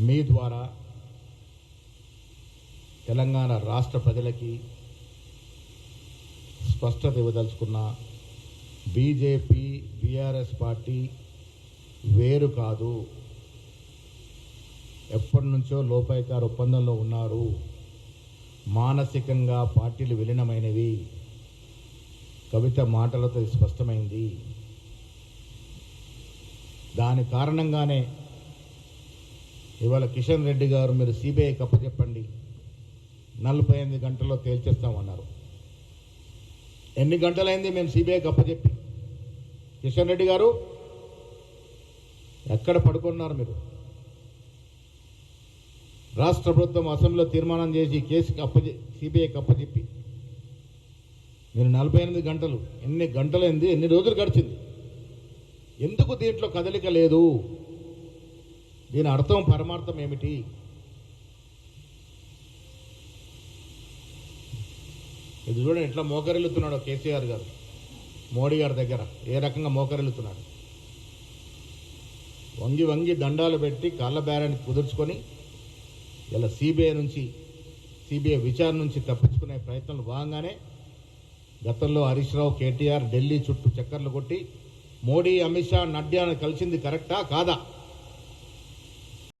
మీ ద్వారా తెలంగాణ రాష్ట్ర ప్రజలకి స్పష్టత ఇవ్వదలుచుకున్న బీజేపీ బీఆర్ఎస్ పార్టీ వేరు కాదు. ఎప్పటి నుంచో లోపాయికారు ఒప్పందంలో ఉన్నారు. మానసికంగా పార్టీలు విలీనమైనవి. కవిత మాటలతో స్పష్టమైంది. దాని కారణంగానే ఇవాళ కిషన్ రెడ్డి గారు మీరు సిబిఐకి అప్పచెప్పండి, 48 గంటల్లో తేల్చేస్తామన్నారు. ఎన్ని గంటలైంది మేము సిబిఐకి అప్పచెప్పి? కిషన్ రెడ్డి గారు ఎక్కడ పడుకున్నారు మీరు? రాష్ట్ర ప్రభుత్వం అసెంబ్లీలో తీర్మానం చేసి కేసుకి సిబిఐకి అప్పచెప్పి మీరు 48 గంటలు, ఎన్ని గంటలైంది? ఎన్ని రోజులు గడిచింది? ఎందుకు దీంట్లో కదలిక లేదు? దీని అర్థం పరమార్థం ఏమిటి? ఇది చూడండి ఎట్లా మోకరిల్లుతున్నాడో కేసీఆర్ గారు మోడీ గారి దగ్గర, ఏ రకంగా మోకరిల్లుతున్నాడు. వంగి వంగి దండాలు పెట్టి కాళ్ళ బేరాన్ని కుదుర్చుకొని ఇలా సిబిఐ విచారణ నుంచి తప్పించుకునే ప్రయత్నాలు భాగంగానే గతంలో హరీష్ రావు, కేటీఆర్ ఢిల్లీ చుట్టూ చక్కర్లు కొట్టి మోడీ, అమిత్ షా, నడ్డాను కలిసింది కరెక్టా కాదా?